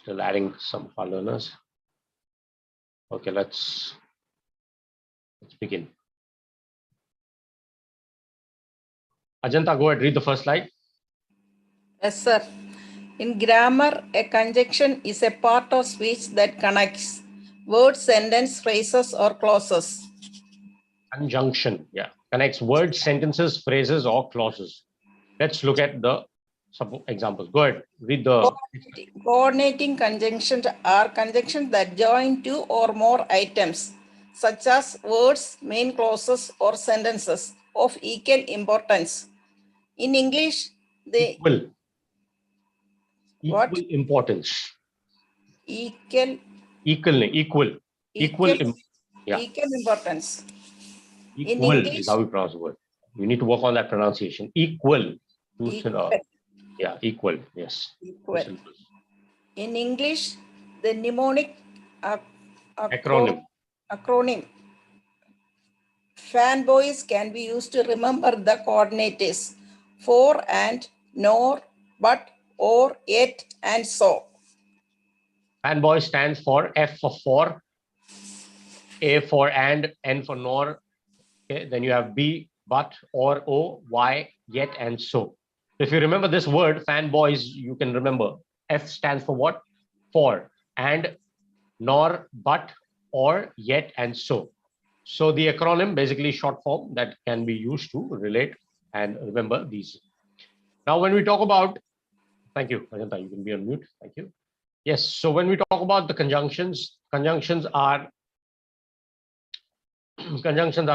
Still adding some of our learners. Okay, let's begin. Ajanta, go ahead, read the first slide. Yes, sir. In grammar, a conjunction is a part of speech that connects words, sentence, phrases, or clauses. Conjunction, yeah, connects words, sentences, phrases, or clauses. Let's look at the examples. Go ahead, read the. Coordinating conjunctions are conjunctions that join two or more items, such as words, main clauses, or sentences of equal importance. In English, the Equal importance. Equal Yeah. Equal importance. In Equal English, is how we pronounce the word. We need to work on that pronunciation. Equal. Yeah, equal. Yes. Equal. In English, the mnemonic acronym fanboys can be used to remember the coordinates for and, nor, but, or, yet, and so. Fanboy stands for F for, A for and, N for nor. Okay, then you have B, but, or, O, Y, yet, and so. If you remember this word, fanboys, you can remember F stands for what? For, and, nor, but, or, yet, and so. So the acronym, basically short form that can be used to relate and remember these. Now, when we talk about, thank you, Ajanta, you can be on mute. Thank you. Yes. So when we talk about the conjunctions are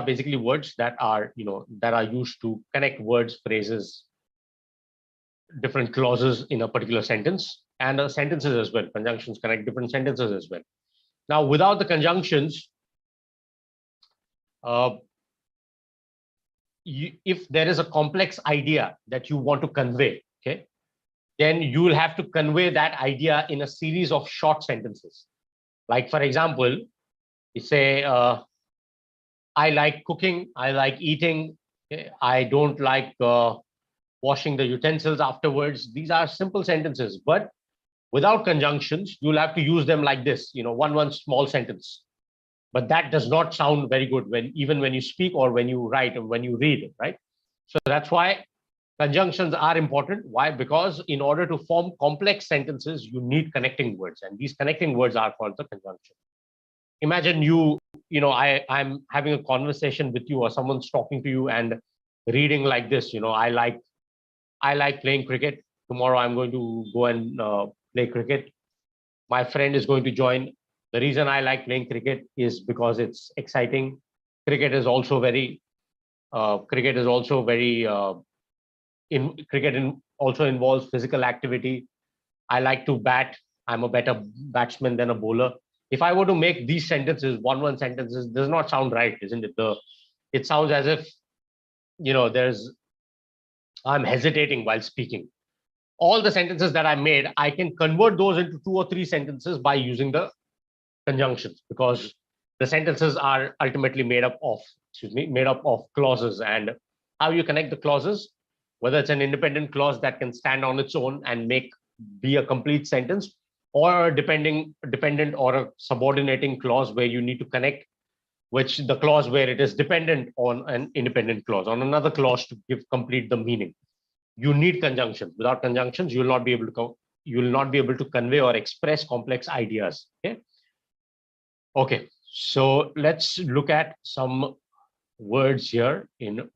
basically words that are, that are used to connect words, phrases, different clauses in a particular sentence, and sentences as well. Conjunctions connect different sentences as well. Now, without the conjunctions, if there is a complex idea that you want to convey, okay, then you will have to convey that idea in a series of short sentences. Like, for example, you say, I like cooking, I like eating, okay? I don't like washing the utensils afterwards. These are simple sentences, but without conjunctions, you'll have to use them like this, one small sentence. But that does not sound very good even when you speak or when you write or when you read, right? So that's why conjunctions are important. Why? Because in order to form complex sentences, you need connecting words, and these connecting words are called the conjunction. Imagine I'm having a conversation with you, or someone's talking to you and reading like this. I like playing cricket. Tomorrow I'm going to go and play cricket. My friend is going to join. The reason I like playing cricket is because it's exciting. Cricket is also very also involves physical activity. I like to bat. I'm a better batsman than a bowler. If I were to make these sentences one sentences, does not sound right, isn't it? It sounds as if I'm hesitating while speaking. All the sentences that I made, I can convert those into 2 or 3 sentences by using the conjunctions, because the sentences are ultimately made up of clauses. And how you connect the clauses, whether it's an independent clause that can stand on its own and be a complete sentence, or dependent or a subordinating clause where you need to connect the clause where it is dependent on an independent clause, on another clause, to complete the meaning. You need conjunctions. Without conjunctions, you will not be able to convey or express complex ideas. Okay, so let's look at some words here in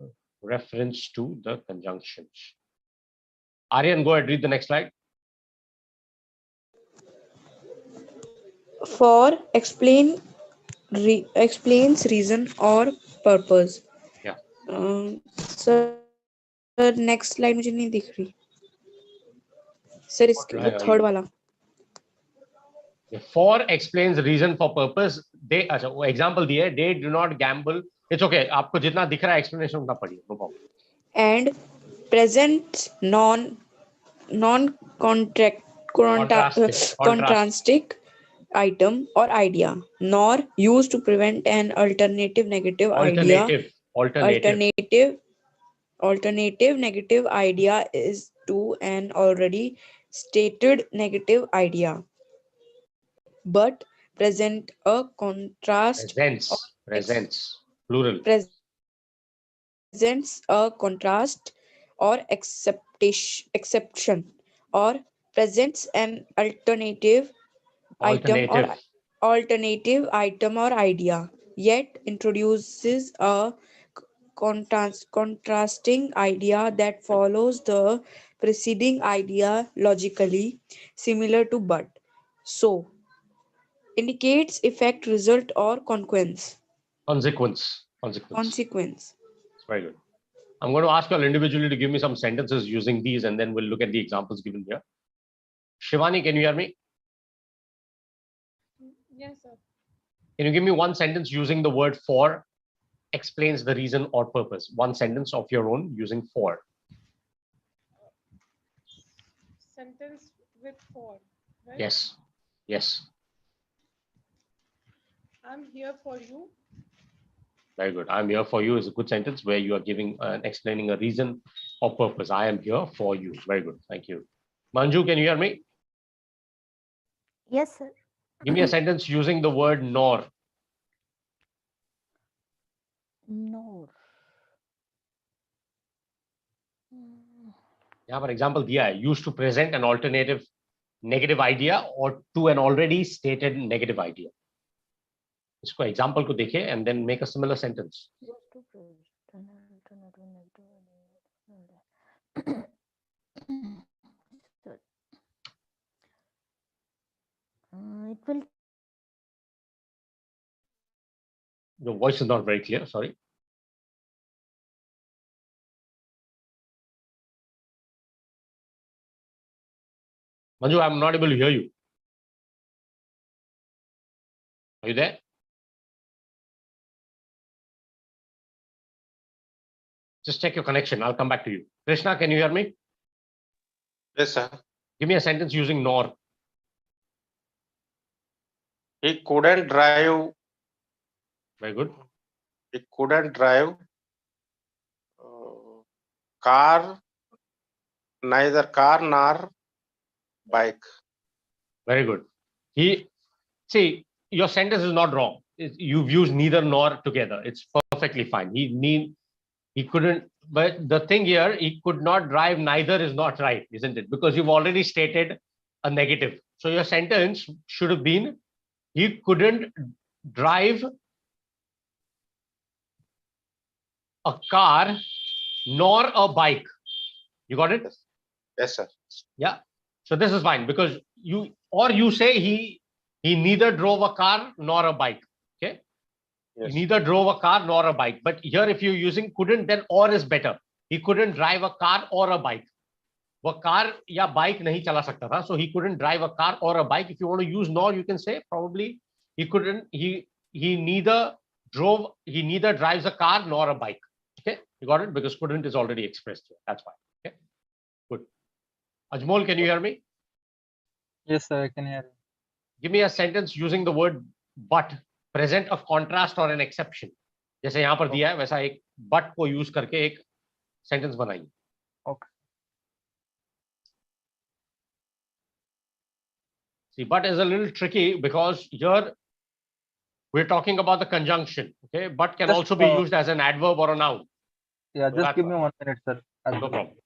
reference to the conjunctions. Aryan, go ahead, read the next slide. For explains reason or purpose. Yeah. Sir, next slide मुझे नहीं दिख रही. Sir, वो third वाला. For explains reason for purpose. वो example दिए, they do not gamble. It's okay. आपको जितना दिख रहा है explanation उतना पढ़िए. No problem. And presents contrasting item or idea, nor used to prevent an alternative negative negative idea is to an already stated negative idea. but present a contrast Presents, plural. presents a contrast or exception or presents an Alternative. alternative item or idea, yet introduces a contrasting idea that follows the preceding idea logically, similar to but. So, indicates effect, result, or Consequence. consequence. Very good. I'm going to ask you all individually to give me some sentences using these, and then we'll look at the examples given here. Shivani, can you hear me? Yes, sir. Can you give me one sentence using the word for explains the reason or purpose? One sentence of your own using for. Sentence with for, right? Yes. Yes. I'm here for you. Very good. I'm here for you is a good sentence where you are giving explaining a reason or purpose. I am here for you. Very good. Thank you. Manju, can you hear me? Yes, sir. Give me a sentence using the word nor. Nor. Yeah, for example, दिया है, used to present an alternative negative idea or to an already stated negative idea. इसको example को देखें and then make a similar sentence. It will. Your voice is not very clear. Sorry. Manju, I'm not able to hear you. Are you there? Just check your connection. I'll come back to you. Krishna, can you hear me? Yes, sir. Give me a sentence using nor. He couldn't drive. Very good. He couldn't drive car, neither car nor bike. Very good. See, your sentence is not wrong. You've used neither nor together. It's perfectly fine. He couldn't, but the thing here, he could not drive neither is not right, isn't it? Because you've already stated a negative. So your sentence should have been, he couldn't drive a car nor a bike. You got it? Yes, sir. Yeah. So this is fine because you say he neither drove a car nor a bike. Okay. Yes. He neither drove a car nor a bike. But here, if you're using couldn't, then or is better. He couldn't drive a car or a bike. वो car या bike नहीं चला सकता था, so he couldn't drive a car or a bike. If you want to use nor, you can say probably he couldn't. He neither drives a car nor a bike. Okay, you got it, because couldn't is already expressed here. That's why. Okay, good. Ajmol, can you hear me? Yes, sir, I can hear you. Give me a sentence using the word but, present a contrast or an exception. जैसे यहाँ पर दिया है वैसा एक but को use करके एक sentence बनाइए. Okay. See, but is a little tricky because here we're talking about the conjunction. Okay, but can Just, also be used as an adverb or a noun. Yeah, So just that's give me why. 1 minute, sir. I'll No do that. problem.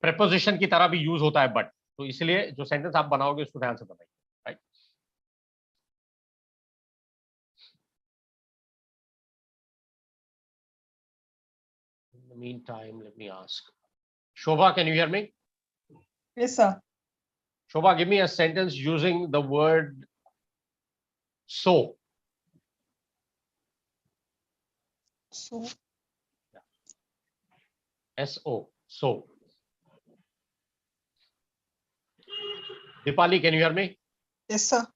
Preposition की तरह भी use होता है but. तो इसलिए जो sentence आप बनाओगे उसको ध्यान से बनाइए. Right? In the meantime, let me ask. Shobha, can you hear me? Yes, sir. Shobha, give me a sentence using the word so. So, S-O. So. Dipali, can you hear me? yes, sir.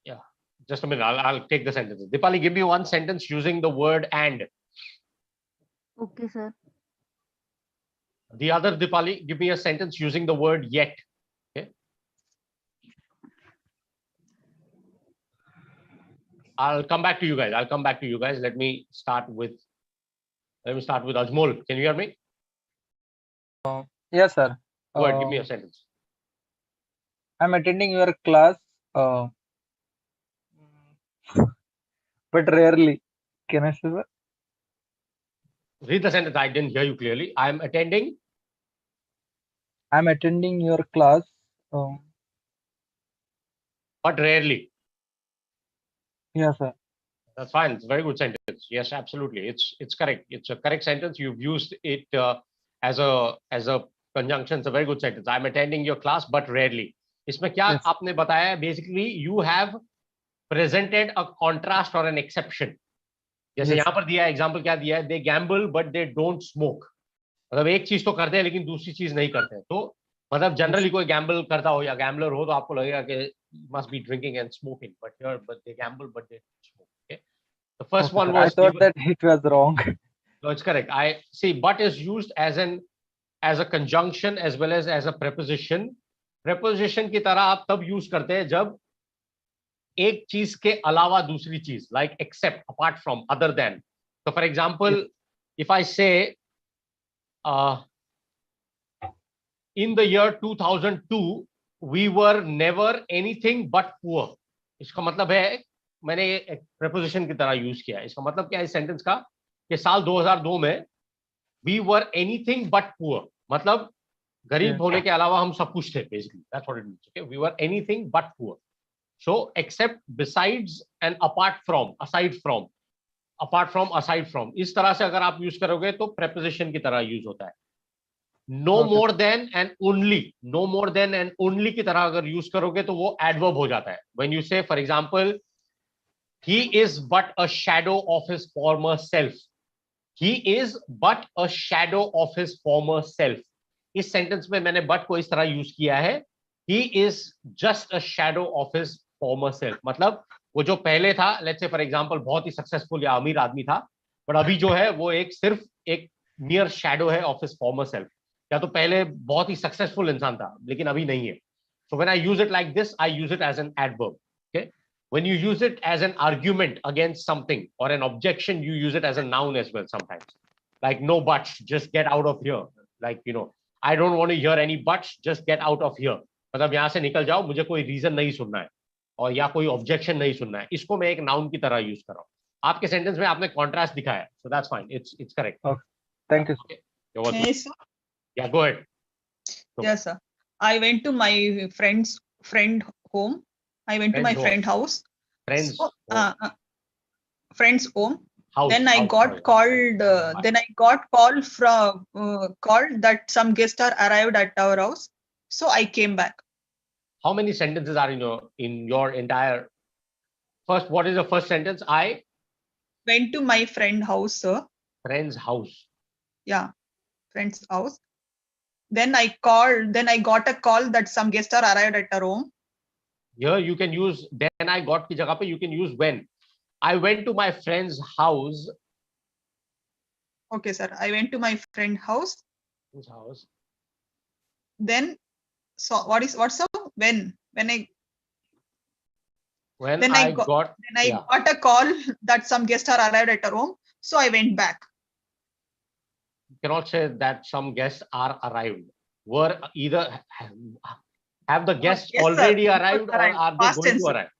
Yeah. Just a minute. I'll take the sentences. Dipali, give me one sentence using the word and. Okay, sir. The other Dipali, give me a sentence using the word yet. Okay. I'll come back to you guys. Let me start with Ajmol. Can you hear me? Yes, sir. Go ahead, give me a sentence. I'm attending your class Uh, but rarely. Can I say that? Read the sentence. I didn't hear you clearly. I'm attending. I'm attending your class. But rarely. Yeah, sir. That's fine. It's a very good sentence. Yes, absolutely. It's correct. It's a correct sentence. You've used it as a conjunction. It's a very good sentence. I'm attending your class, but rarely. इसमें क्या Yes. आपने बताया है? Basically, you have presented a contrast or an exception. जैसे Yes. यहाँ पर दिया example क्या दिया है? They gamble, but they don't smoke. मतलब एक चीज तो करते हैं लेकिन दूसरी चीज नहीं करते हैं. तो मतलब जनरली कोई गैम्बल करता हो या गैम्बलर हो तो आपको लगेगा कि must be drinking and smoking, but here, but they gamble, but they don't smoke. Okay. The first Okay, one sir. I was thought given. that it was wrong. No, it's correct. I see. But is used as a conjunction as well as a preposition. Preposition की तरह आप तब use करते हैं जब एक चीज के अलावा दूसरी चीज, like except, apart from, other than. So, for example, if I say, in the year 2002, we were never anything but poor. इसका मतलब है मैंने एक preposition की तरह यूज किया है. इसका मतलब क्या है इस सेंटेंस का कि साल 2002 में we were anything but poor. मतलब गरीब होने के अलावा हम सब कुछ थे. Basically, that's what it means. Okay, we were anything but poor. So, except, besides, and apart from, aside from, apart from, aside from. इस तरह से अगर आप यूज करोगे तो preposition की तरह यूज होता है. No Okay. more than and only, no more than and only की तरह अगर यूज करोगे तो वो adverb हो जाता है. When you say, for example, he is but a shadow of his former self. He is but a shadow of his former self. इस सेंटेंस में मैंने but को इस तरह यूज किया है. He is just a shadow of his former self. मतलब वो जो पहले था, let's say for example, बहुत ही सक्सेसफुल या अमीर आदमी था, but अभी जो है वो एक सिर्फ एक mere shadow है of his former self. या तो पहले बहुत ही सक्सेसफुल इंसान था लेकिन अभी नहीं है. So when I use it like this, I use it as an adverb. Okay. When you use it as an argument against something or an objection, you use it as a noun as well sometimes. Like no buts, just get out of here. Like, I don't want to hear any buts, just get out of here. मतलब यहाँ से निकल जाओ, मुझे कोई reason नहीं सुनना है और या कोई ऑब्जेक्शन नहीं सुनना है. इसको मैं एक नाउन की तरह यूज कर रहा हूँ. आपके सेंटेंस में आपने कॉन्ट्रास्ट दिखाया, so that's fine. It's correct. Okay. Thank you. Okay. You're welcome. Yes, sir. Yeah, go ahead. Yes, sir. I went to my friend home. I went to my Friend's friend house. Friends. So, friend's home. House. Then I House, got sorry. called. Then I got called that some guests are arrived at our house. So I came back. How many sentences are in your entire? First, what is the first sentence? I Went to my friend house, sir. friend's house. Yeah, friend's house. Then I called. Then I got a call that some guests are arrived at our home. Here you can use then I got की जगह पे you can use when. I went to my friend's house. Okay, sir. I went to my friend house. Whose house? Then, so what's up? When I When Then I I got- got then I yeah. got a call that some guests are arrived at our home. So I went back. You cannot say that some guests are arrived. Were either have the guests yes, sir. already arrived or Arrived. are they Past going tense. to arrive?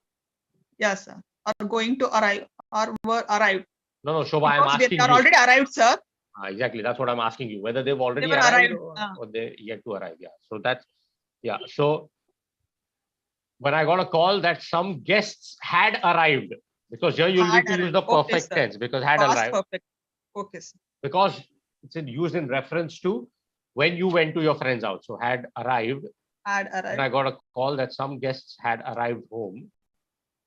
Yes, sir. Are going to arrive or were arrived. No, Shobha, I'm Because asking they are you. already arrived, sir. Exactly, that's what I'm asking you. Whether they've already were arrived arrived, or they yet to arrive. Yeah. So that's yeah. So when I got a call that some guests had arrived, because here you Had need to use the arrived. Okay, perfect sir. tense because had Past arrived perfect. Okay, sir. because it's used in reference to when you went to your friend's house. So had arrived. Had And arrived. I got a call that some guests had arrived home,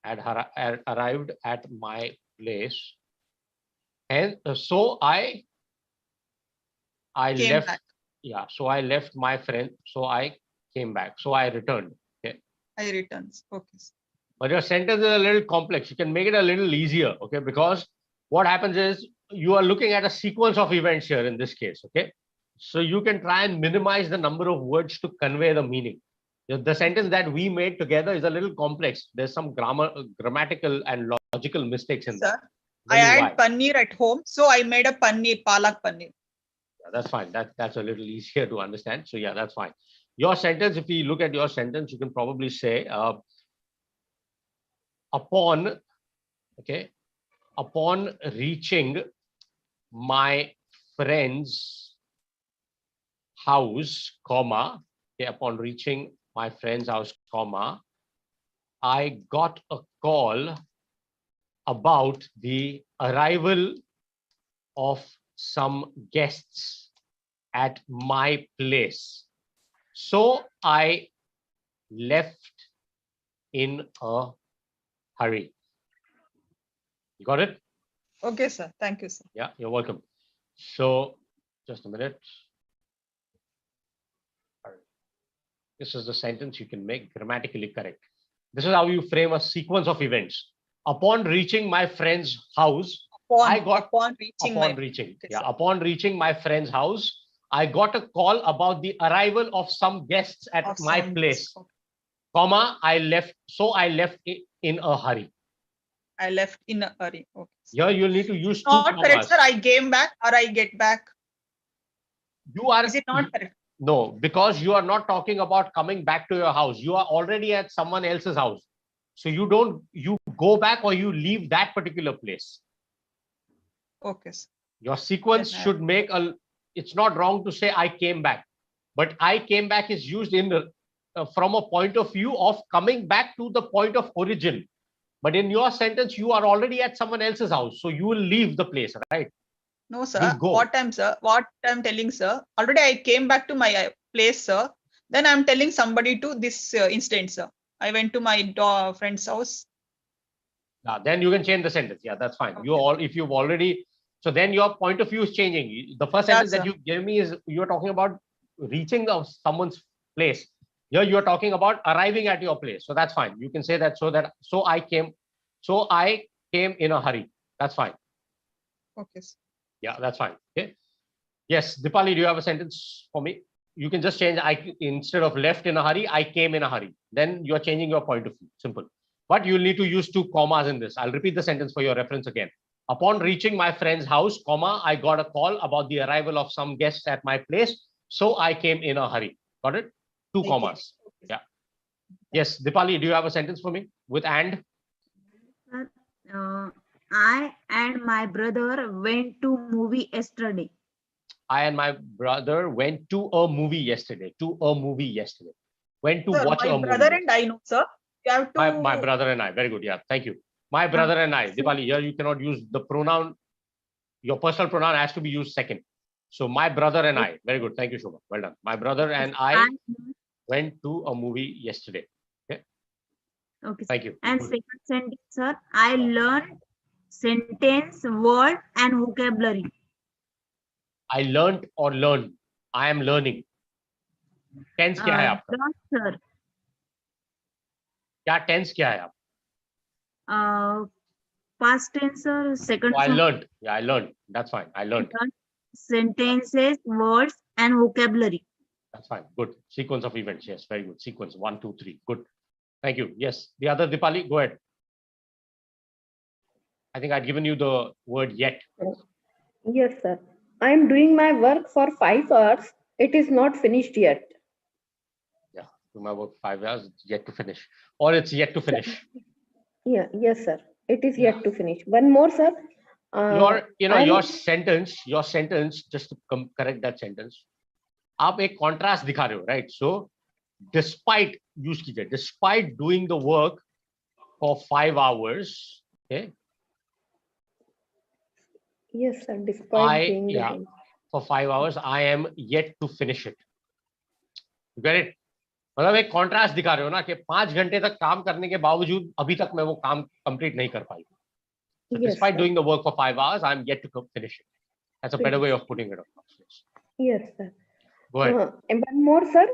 had arrived at my place, and so I Came left. back. Yeah, so I left my friend. So I came back. So I returned. I returns. Okay, sir. But your sentence is a little complex. You can make it a little easier, okay? Because what happens is you are looking at a sequence of events here in this case, okay? So you can try and minimize the number of words to convey the meaning. The sentence that we made together is a little complex. There's some grammatical and logical mistakes in there. Sir, I Tell you had why. paneer at home, so I made a paneer, palak paneer. Yeah, that's fine. That's a little easier to understand. So yeah, that's fine. Your sentence, if we look at your sentence, you can probably say, upon, okay, upon reaching my friend's house, comma, okay, upon reaching my friend's house, comma, I got a call about the arrival of some guests at my place. So I left in a hurry. You got it? Okay, sir. Thank you, sir. Yeah, you're welcome. So just a minute. This is the sentence you can make grammatically correct. This is how you frame a sequence of events. Upon reaching my friend's house, upon reaching my friend's house, I got a call about the arrival of some guests at my place. Comma, I left in a hurry. I left in a hurry. Okay. Here you'll need to use two Not correct, commas. sir. I came back or I get back. You are Is it not correct? No, because you are not talking about coming back to your house. You are already at someone else's house. So you go back or you leave that particular place. Okay, sir. Your sequence Yes, should make it's not wrong to say I came back, but I came back is used in from a point of view of coming back to the point of origin. But in your sentence, you are already at someone else's house. So you will leave the place, right? No, sir. You'll go. What I'm telling, sir. Already I came back to my place, sir. Then I'm telling somebody to this instance, sir. I went to my friend's house. Then you can change the sentence. Yeah, that's fine. Okay. If you've already, so then your point of view is changing. The first Yeah, sentence that sir. you gave me is you're talking about reaching someone's place. Here you're talking about arriving at your place. So that's fine. You can say that so I came in a hurry. That's fine. Okay, sir. Yeah, that's fine. Okay. Yes, Dipali, do you have a sentence for me? You can just change instead of left in a hurry, I came in a hurry. Then you're changing your point of view. Simple. But you'll need to use two commas in this. I'll repeat the sentence for your reference again. Upon reaching my friend's house, comma, I got a call about the arrival of some guests at my place. So I came in a hurry. Got it? Two Okay. commas. Yeah. Yes, Dipali, do you have a sentence for me with and? I and my brother went to movie yesterday. I and my brother went to a movie yesterday. Went to Sir, watch a my movie. brother and I know, sir. You have to. My brother and I. Very good. Yeah, thank you. My brother and I. Dipali, here you cannot use the pronoun. Your personal pronoun has to be used second. So my brother and I. Very good. Thank you, Shobha. Well done. My brother and I went to a movie yesterday. Okay. Thank you. And Good. second sentence, sir. I learned sentence, word, and vocabulary. I learned or learned. I am learning. Tense क्या है आपका? Learned, sir. क्या tense क्या है आप? Past tense, sir. Second. Oh, I learned. Yeah, I learned. That's fine. I learned. Sentences, words, and vocabulary. That's fine. Good. Sequence of events. Yes, very good. Sequence 1, 2, 3. Good. Thank you. Yes. The other Dipali, go ahead. I think I'd given you the word yet. Yes, sir. I am doing my work for 5 hours. It is not finished yet. Yeah. Do my work 5 hours. It's yet to finish. Or it's yet to finish. Yeah, yes, sir. It is yet to finish. One more, sir. Your sentence, just to correct that sentence. आप एक contrast दिखा रहे हो, right? So, despite use कीजिए, despite doing the work for 5 hours, okay? Yes, sir. Despite doing the work. For 5 hours, I am yet to finish it. You get it? मतलब एक contrast दिखा रहे हो ना कि 5 घंटे तक काम करने के बावजूद अभी तक मैं वो काम complete नहीं कर पाई. So Yes, despite sir. doing the work for 5 hours, I'm yet to finish it. That's a better way of putting it across. Yes, sir. Go ahead. And one more, sir.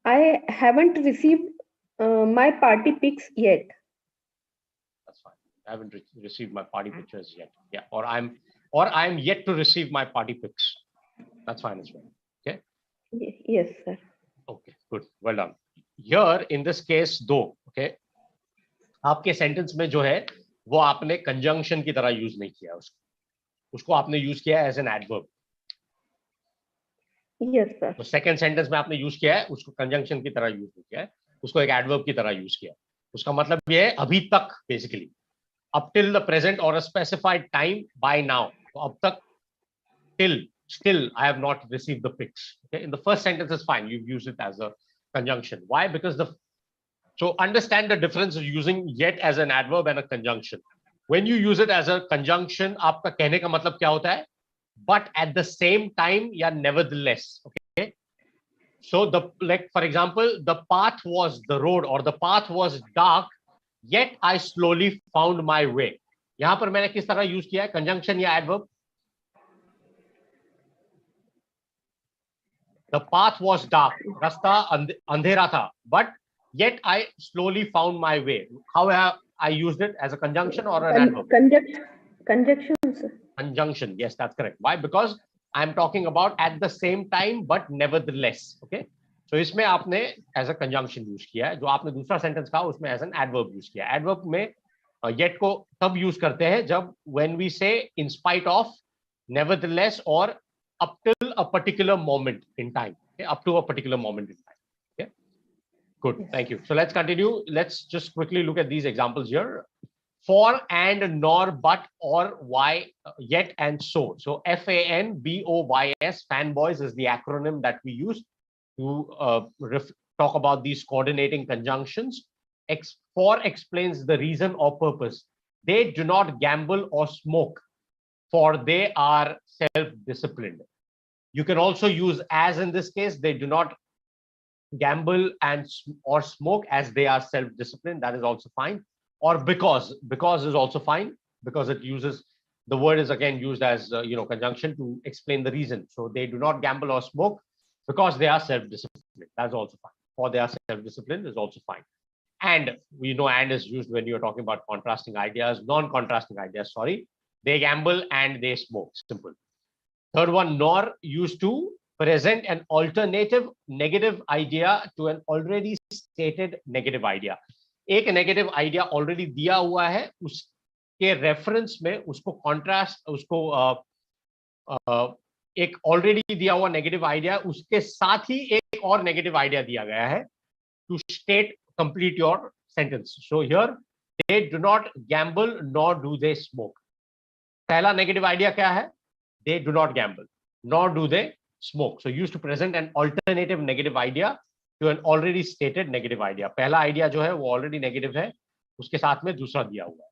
I haven't received my party pics yet. That's fine. I haven't received my party pictures yet. Yeah, or I'm yet to receive my party pics. That's fine as well. Okay. Yes, sir. Okay. Good. Well done. Here in this case, though, okay, आपके sentence में जो है वो आपने conjunction की तरह use नहीं किया उसको आपने use किया as an adverb. Yes, sir. तो second sentence में आपने use किया है उसको conjunction की तरह use नहीं किया है उसको एक adverb की तरह use किया उसका मतलब ये है अभी तक, basically up till the present or a specified time by now. So up tak, still I have not received the pics. Okay, in the first sentence is fine. You've used it as a conjunction. Why? Because so understand the difference of using yet as an adverb and a conjunction. When you use it as a conjunction, आपका कहने का मतलब क्या होता है? But at the same time, या nevertheless. Okay. So like for example, the path was the road or the path was dark, yet I slowly found my way. यहां पर मैंने किस तरह यूज किया है? कंजंक्शन या adverb? The path was dark, रास्ता अंधेरा था, but yet I slowly found my way. How have I used it as a conjunction or an adverb? Conjunction, sir. Conjunction, yes, that's correct. Why? Because I'm talking about at the same time, but nevertheless. Okay. So इसमें आपने as a conjunction use किया है. जो आपने दूसरा sentence कहा उसमें as an adverb use किया. Adverb में yet को तब use करते हैं जब when we say in spite of, nevertheless, or up till a particular moment in time. Okay? Up to a particular moment in time. Okay. Good. Thank you. So let's continue. Let's just quickly look at these examples here. For, and, nor, but, or, why, yet, and so. So FANBOYS, fanboys, is the acronym that we use to talk about these coordinating conjunctions. For explains the reason or purpose. They do not gamble or smoke, for they are self-disciplined. You can also use as in this case. They do not gamble or smoke, as they are self-disciplined. That is also fine. Or because is also fine, because it uses, the word is again used as conjunction to explain the reason. So they do not gamble or smoke because they are self-disciplined. That's also fine. For they are self-disciplined is also fine. And we know and is used when you're talking about contrasting ideas, non-contrasting ideas, sorry. They gamble and they smoke, simple. Third one, nor, used to present an alternative negative idea to an already stated negative idea. एक negative idea already दिया हुआ है, उसके reference में उसको contrast, उसको एक already दिया हुआ नेगेटिव आइडिया, उसके साथ ही एक और नेगेटिव आइडिया दिया गया है to state complete your sentence. So here they do not gamble nor do they smoke. पहला नेगेटिव आइडिया क्या है? They do not gamble nor do they smoke. So used to present an alternative negative idea to an already stated negative idea. पहला idea जो है वो already negative है, उसके साथ में दूसरा दिया हुआ है.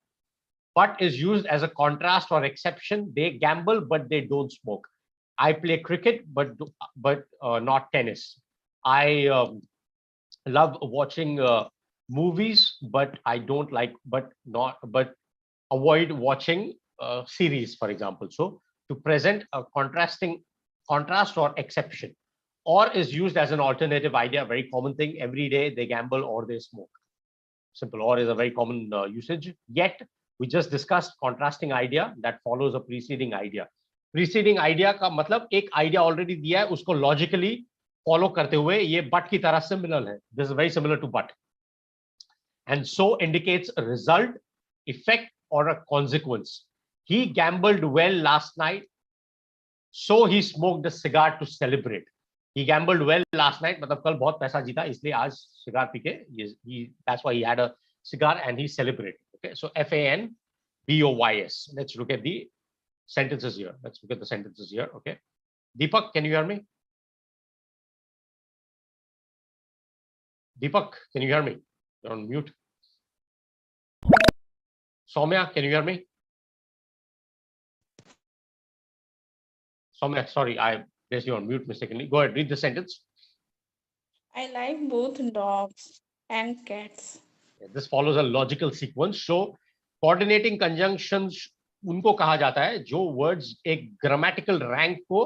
But is used as a contrast or exception. They gamble but they don't smoke. I play cricket but not tennis. I love watching movies but I don't like but avoid watching series, for example. So to present a contrast or exception. Or is used as an alternative idea, very common thing. Every day they gamble or they smoke. Simple. Or is a very common usage. Yet we just discussed contrasting idea that follows a preceding idea. Preceding idea का मतलब एक idea already दिया है, उसको logically follow करते हुए ये but की तरह similar है. This is very similar to but. And so indicates a result, effect, or a consequence. He gambled well last night, so he smoked a cigar to celebrate. He gambled well last night, मतलब कल बहुत पैसा जीता, इसलिए आज cigar P के, that's why he had a cigar and he celebrated. Okay, so FANBOYS. Let's look at the sentences here. Okay, Deepak, can you hear me? Deepak, can you hear me? You're on mute. Soumya, can you hear me? Soumya, sorry, I placed you on mute mistakenly. Go ahead, read the sentence. I like both dogs and cats. This follows a logical sequence. So coordinating conjunctions उनको कहा जाता है जो words एक grammatical rank को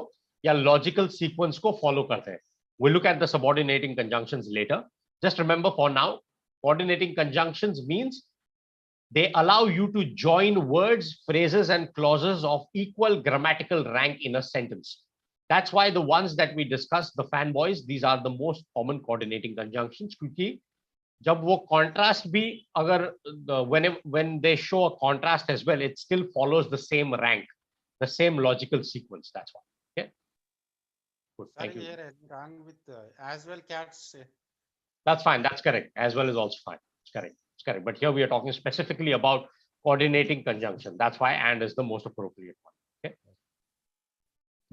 या logical sequence को follow करते हैं. We'll look at the subordinating conjunctions later. Just remember for now, coordinating conjunctions means they allow you to join words, phrases, and clauses of equal grammatical rank in a sentence. That's why the ones that we discussed, the fanboys, these are the most common coordinating conjunctions. क्योंकि जब वो contrast भी अगर when they show a contrast as well, it still follows the same rank, the same logical sequence. That's why. Okay. Good. Thank you. Here wrong with as well cats. That's fine. That's correct. As well is also fine. It's correct. It's correct. But here we are talking specifically about coordinating conjunction. That's why and is the most appropriate one. Okay.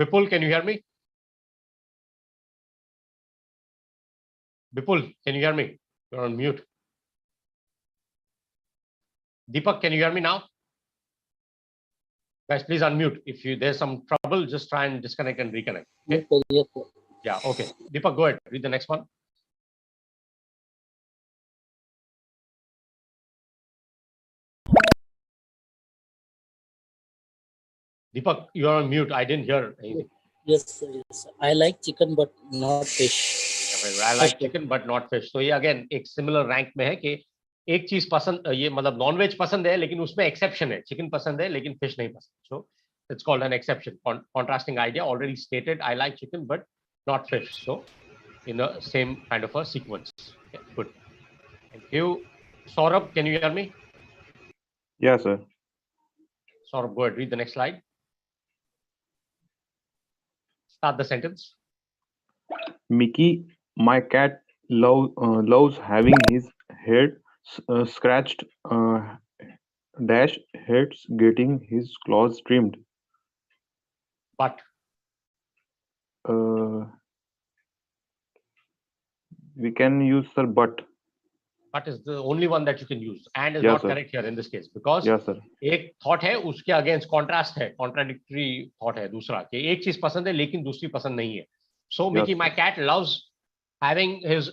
Bipul, can you hear me? Bipul, can you hear me? You're on mute. Deepak, can you hear me now? Guys, please unmute. If there's some trouble, just try and disconnect and reconnect. Okay? Yes, sir. Yeah, okay. Deepak, go ahead. Read the next one. Deepak, you're on mute. I didn't hear anything. Yes, sir. Yes, sir. I like chicken but not fish. I like chicken but not fish. So ये again एक similar rank में है कि एक चीज पसंद ये मतलब नॉन वेज पसंद है लेकिन उसमें एक्सेप्शन है चिकन पसंद है लेकिन फिश नहीं पसंद. So it's called an exception. Contrasting idea already stated. I like chicken but not fish. So in the same kind of a sequence. Okay, good. Thank you. Saurabh, can you hear me? Yeah, sir. Saurabh, go ahead. Read the next slide. Start the sentence. Mickey, my cat loves having his head scratched. Dash hates getting his claws trimmed. But we can use sir but. But is the only one that you can use and is Yes, not sir. correct here in this case because Yes, sir. एक thought है उसके against contrast है contradictory thought है दूसरा कि एक चीज पसंद है लेकिन दूसरी पसंद नहीं है. So Mickey, Yes, my cat loves having his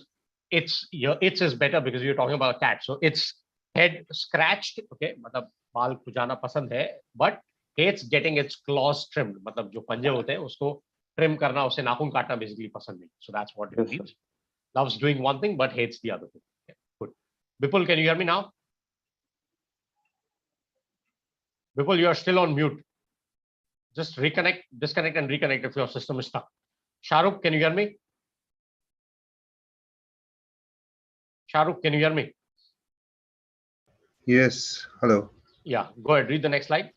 its is better because you're talking about a cat. So its head scratched. Okay, मतलब बाल खुजाना पसंद है but hates getting its claws trimmed. मतलब जो पंजे होते हैं उसको trim करना उसे नाखून काटना basically पसंद नहीं. So that's what it Yes, means. Loves doing one thing but hates the other thing. Okay, good. Bipul, can you hear me now? Bipul, you are still on mute. Just reconnect, disconnect and reconnect if your system is stuck. Shahrukh, can you hear me? Shahrukh, can you hear me? Yes, hello. Yeah, go ahead. Read the next slide.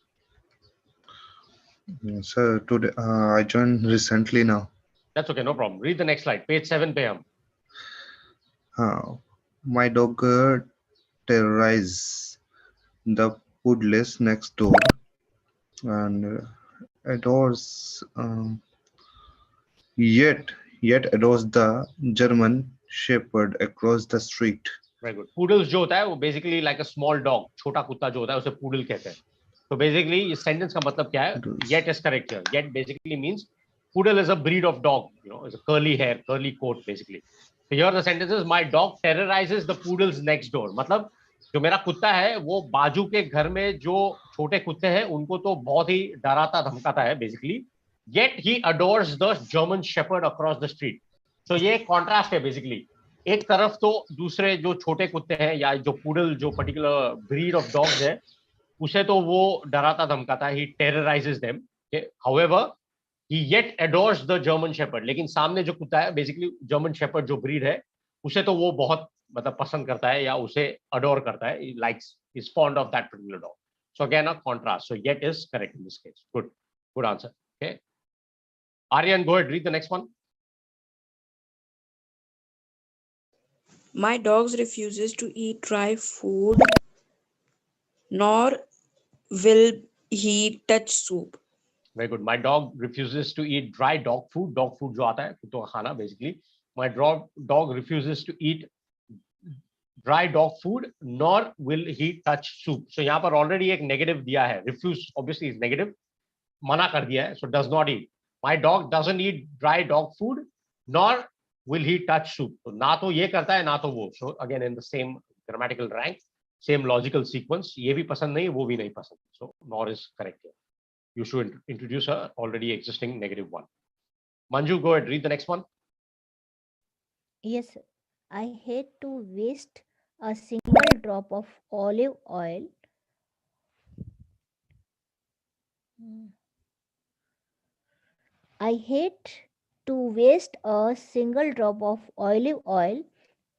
Sir, today I joined recently now. That's okay, no problem. Read the next slide. Page 7 पे हम. My dog terrorizes the poodles next door and adores yet adores the German Shepherd across the street. Very good. Poodles जो होता है वो basically like a small dog, छोटा कुत्ता जो होता है उसे poodle कहते हैं. So basically इस sentence का मतलब क्या है? Yet is correct here. Yet basically means poodle is a breed of dog. You know, it's a curly hair, curly coat basically. So here the sentence is my dog terrorizes the poodles next door. मतलब जो मेरा कुत्ता है वो बाजू के घर में जो छोटे कुत्ते हैं उनको तो बहुत ही डराता धमकाता है basically. Yet he adores the German Shepherd across the street. So ये contrast है basically. एक तरफ तो दूसरे जो छोटे कुत्ते हैं या जो poodle जो particular breed of dogs है उसे तो वो डराता धमकाता है. He terrorizes them. Okay? However, he yet adores the German Shepherd. लेकिन सामने जो कुत्ता है basically German Shepherd जो breed है उसे तो वो बहुत मतलब पसंद करता है या उसे adore करता है. He likes, is fond of that particular dog. So again a contrast. So yet is correct in this case. Good answer. Okay. Aryan, go ahead. Read the next one. My dog refuses to eat dry food, nor will he touch soup. Very good. My dog refuses to eat dry dog food. Dog food जो आता है कुत्तों का खाना basically. My dog refuses to eat dry dog food, nor will he touch soup. So यहाँ पर already एक negative दिया है. Refuse obviously is negative. मना कर दिया है. So does not eat. My dog doesn't eat dry dog food, nor will he touch soup. So ना तो ये करता है ना तो वो. So again in the same grammatical rank, same logical sequence. ये भी पसंद नहीं, वो भी नहीं पसंद. So nor is correct here. You should introduce a already existing negative one. Manju, go ahead. Read the next one. Yes, sir. I hate to waste a single drop of olive oil. I hate to waste a single drop of olive oil,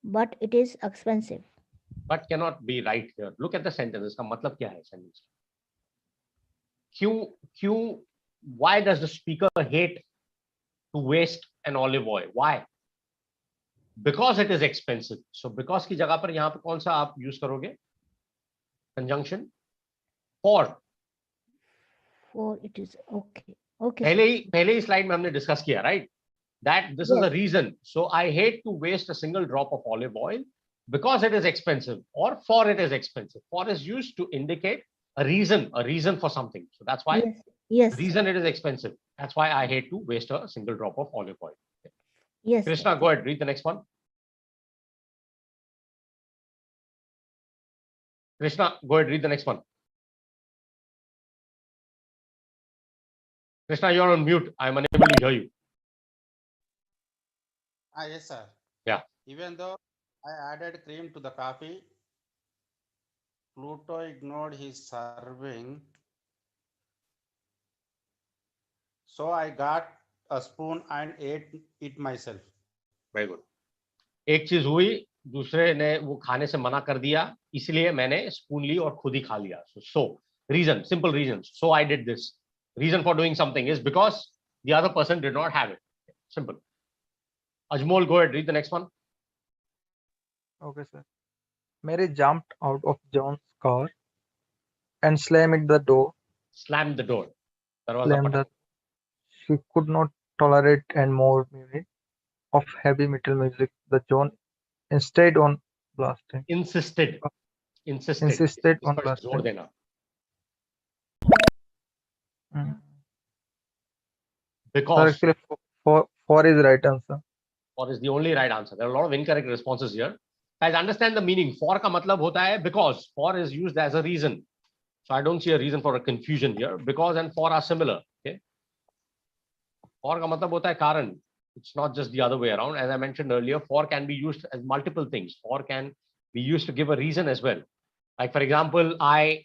but it is expensive. But cannot be right here. Look at the sentence. इसका मतलब क्या है sentence? Why does the speaker hate to waste an olive oil? Why? because it is expensive. So because की जगह पर यहाँ पे कौन सा आप use करोगे? Conjunction for. For it is okay. Okay. पहले ही slide में हमने discuss किया, right? That this is the reason. So I hate to waste a single drop of olive oil because it is expensive, or for it is expensive. For is used to indicate a reason for something. So that's why Yes. reason it is expensive. That's why I hate to waste a single drop of olive oil. Yes. Krishna, go ahead, read the next one. Krishna, go ahead, read the next one. Krishna, you're on mute. I'm unable to hear you. Yes, sir. Yeah. Even though I added cream to the coffee, Pluto ignored his serving. So I got a spoon and ate it myself. Very good. एक चीज हुई, दूसरे ने वो खाने से मना कर दिया, इसलिए मैंने स्पून ली और खुद ही खा लिया. So reason, simple reasons. So I did this. Reason for doing something is because the other person did not have it. Simple. Ajmol, go ahead, read the next one. Okay, sir. Mary jumped out of John's car and slammed the door. Slammed the door. दरवाजा Slammed पटक. She could not tolerate and more minute of heavy metal music. The John insisted on blasting. Insisted on Insisted on इस पर जोर blasting. देना. Sir, Because actually, for is right answer. for is the only right answer. There are a lot of incorrect responses here. Guys, understand the meaning. For का मतलब होता है because. For is used as a reason. So I don't see a reason for a confusion here. Because and for are similar. Okay. For का मतलब होता है कारण. It's not just the other way around. As I mentioned earlier, for can be used as multiple things. For can be used to give a reason as well. Like for example, I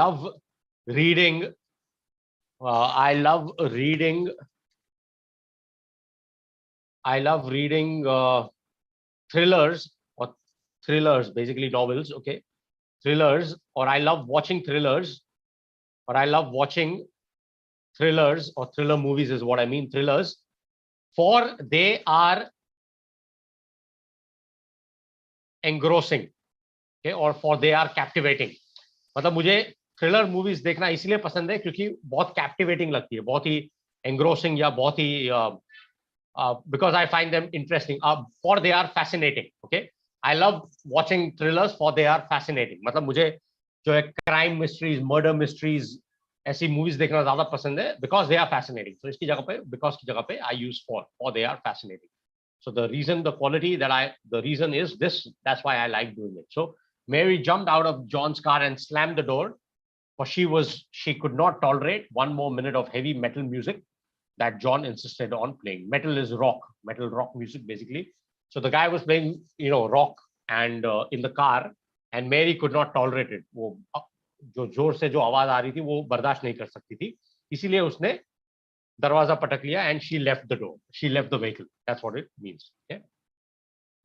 love reading. I love reading thrillers, basically novels. Okay, thrillers, or I love watching thrillers, or I love watching thrillers or thriller movies is what I mean. Thrillers, for they are engrossing. Okay, or for they are captivating. मतलब मुझे thriller movies देखना इसलिए पसंद है क्योंकि बहुत captivating लगती है, बहुत ही एंग्रोसिंग या बहुत ही because I find them interesting. For they are fascinating. Okay, I love watching thrillers for they are fascinating. मतलब मुझे जो है क्राइम मिस्ट्रीज, मर्डर मिस्ट्रीज ऐसी मूवीज देखना ज्यादा पसंद है because they are fascinating. So इसकी जगह पे because की जगह पे I use for they are fascinating. So the reason is this. That's why I like doing it. So Mary jumped out of John's car and slammed the door, for she could not tolerate one more minute of heavy metal music that John insisted on playing. Metal is metal rock music basically. So the guy was playing, rock and in the car, and Mary could not tolerate it. वो जो जोर से जो आवाज आ रही थी वो बर्दाश्त नहीं कर सकती थी, इसीलिए उसने दरवाजा पटक लिया and she left the door. She left the vehicle. That's what it means. Okay.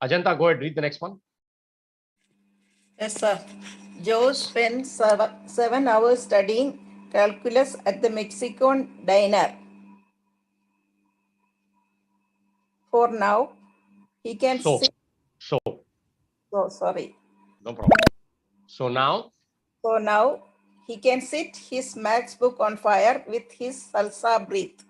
Ajanta, go ahead, read the next one. Yes, sir. Joe spent 7 hours studying calculus at the Mexican diner. For now, he can sit. Oh, sorry. No problem. So now he can sit his maths book on fire with his salsa breath.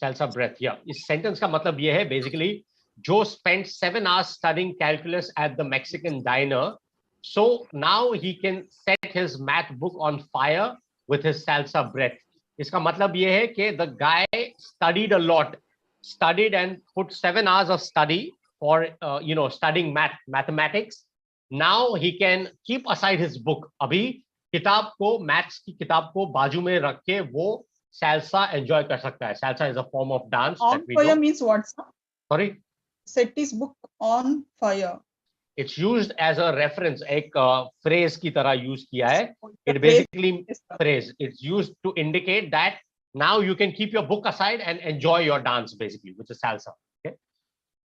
Salsa breath, yeah. इस sentence का मतलब ये है basically Joe spent 7 hours studying calculus at the Mexican diner. So now he can set his math book on fire with his salsa breath. इसका मतलब ये है कि the guy studied a lot, studied and put 7 hours of study for studying mathematics. Now he can keep aside his book. अभी किताब को, maths की किताब को बाजू में रख के वो salsa enjoy कर सकता है. Salsa is a form of dance. On fire means what, sir? Sorry? Set his book on fire. It's used as a reference. एक phrase की तरह use किया है. It basically phrase. It's used to indicate that now you can keep your book aside and enjoy your dance basically, which is salsa. Okay.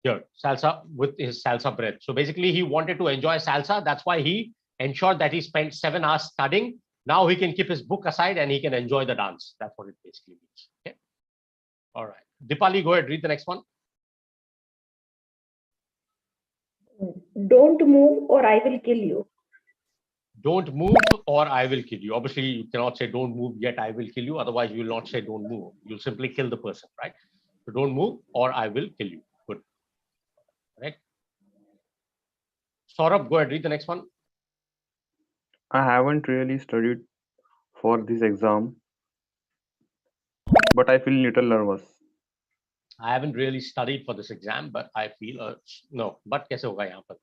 Here, salsa with his salsa breath. So basically he wanted to enjoy salsa. That's why he ensured that he spent 7 hours studying. Now he can keep his book aside and he can enjoy the dance. That's what it basically means. Okay. All right. Dipali, go ahead, read the next one. Don't move or I will kill you. Don't move or I will kill you. Obviously, you cannot say don't move yet I will kill you. Otherwise, you will not say don't move. You'll simply kill the person, right? So don't move or I will kill you. Good. Right. Saurabh, go ahead. Read the next one. I haven't really studied for this exam, but I feel little nervous. I haven't really studied for this exam, but I feel no. But कैसे होगा यहाँ पर?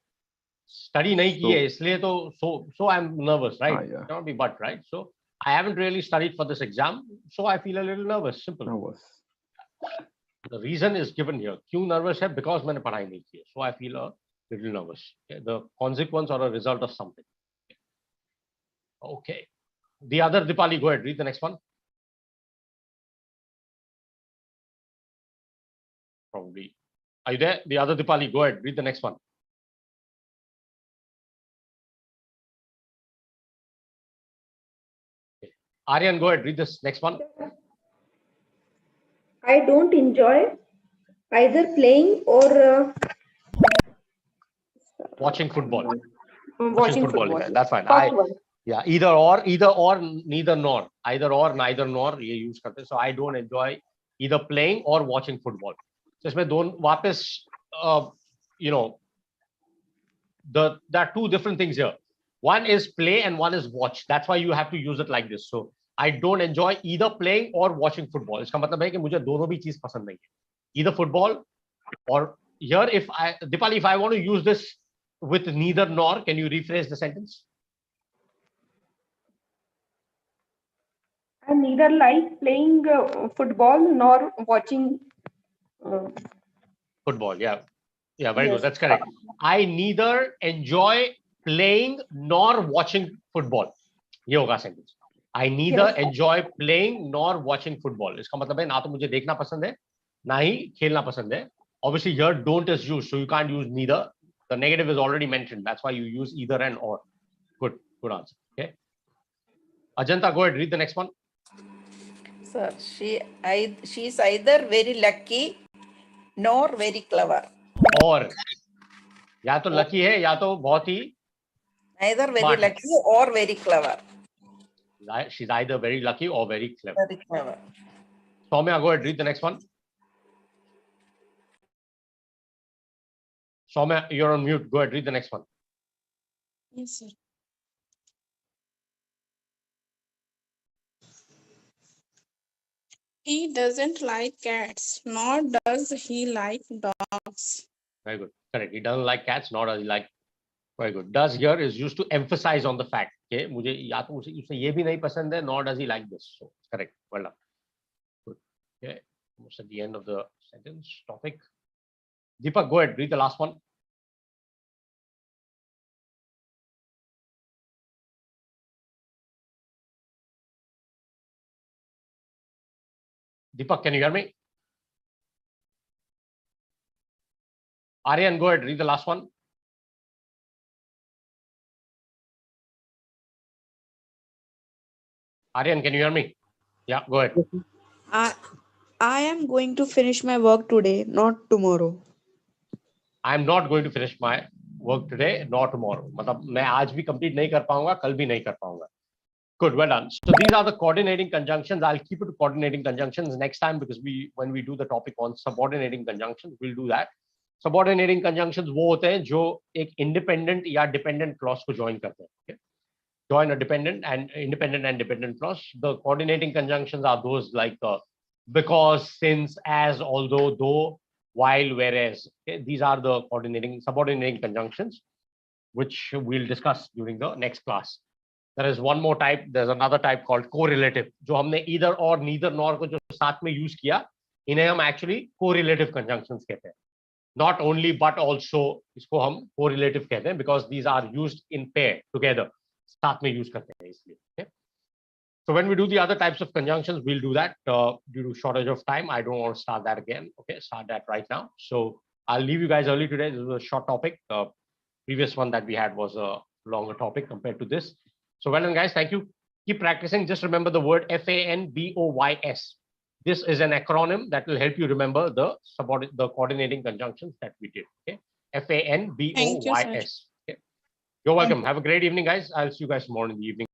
Study नहीं की है, इसलिए तो so I'm nervous, right? Yeah. Cannot be but, right? So I haven't really studied for this exam, so I feel a little nervous. Simple. Nervous. The reason is given here. क्यों nervous है? Because मैंने पढ़ाई नहीं की है, so I feel a little nervous. Okay? The consequence or a result of something. Okay. The other Dipali, go ahead. Read the next one. Probably. Are you there? The other Dipali, go ahead. Read the next one. Okay. Aryan, go ahead. Read this next one. I don't enjoy either playing or watching football. Watching football. Yeah, that's fine. First one. Yeah, either or, neither nor. Either or, neither nor. ये use करते हैं. So I don't enjoy either playing or watching football. So इसमें दोनों वापस, you know, there are two different things here. One is play and one is watch. That's why you have to use it like this. So I don't enjoy either playing or watching football. इसका मतलब है कि मुझे दोनों भी चीज पसंद नहीं है. Either football or here Dipali, if I want to use this with neither nor, can you rephrase the sentence? I neither like playing football nor watching football. Yeah, very Yes. good. That's correct. I neither enjoy playing nor watching football. ये होगा sentence. I neither Yes. enjoy playing nor watching football. इसका मतलब है ना तो मुझे देखना पसंद है, ना ही खेलना पसंद है. Obviously here don't is used, so you can't use neither. The negative is already mentioned. That's why you use either and or. Good answer. Okay. Ajanta, go ahead. Read the next one. Sir, she is either very lucky nor very clever. और या तो lucky है या तो बहुत ही Neither very smart है. lucky or very clever. She's either very lucky or very clever. Very clever. Soumya, go ahead. Read the next one. Soumya, you're on mute. Go ahead. Read the next one. Yes, sir. He doesn't like cats, nor does he like dogs. Very good. Correct. He doesn't like cats, nor does he like. Very good. Does here is used to emphasize on the fact. Okay. मुझे या तो उसे ये भी नहीं पसंद है, nor does he like this. So correct. Well done. Good. Okay. Almost at the end of the sentence topic. Deepak, go ahead. Read the last one. Deepak, can you hear me? Aryan, go ahead. Read the last one. Aryan, can you hear me? Yeah, go ahead. I am going to finish my work today, not tomorrow. I am not going to finish my work today, nor tomorrow. मतलब मैं आज भी complete नहीं कर पाऊंगा, कल भी नहीं कर पाऊंगा. Good, well done. So these are the coordinating conjunctions. I'll keep it to coordinating conjunctions next time because when we do the topic on subordinating conjunctions, we'll do that. Subordinating conjunctions वो होते हैं जो एक independent या dependent clause को join करते हैं. Okay? Join a dependent and dependent clause. The coordinating conjunctions are those like because, since, as, although, though, while, whereas. Okay? These are the subordinating conjunctions, which we'll discuss during the next class. There is one more type. There's another type called correlative. जो हमने either or, neither nor को जो साथ में use किया, इन्हें हम actually correlative conjunctions कहते हैं. Not only but also इसको हम correlative कहते हैं because these are used in pair together. साथ में use करते हैं इसलिए. Okay? So when we do the other types of conjunctions, we'll do that due to shortage of time. I don't want to start that again. Okay, start that right now. So I'll leave you guys early today. This was a short topic. Previous one that we had was a longer topic compared to this. So well done, guys. Thank you. Keep practicing. Just remember the word FANBOYS. This is an acronym that will help you remember the coordinating conjunctions that we did. Okay. Fanbos. Thank you, sir. Okay. You're welcome. Have a great evening, guys. I'll see you guys tomorrow in the evening.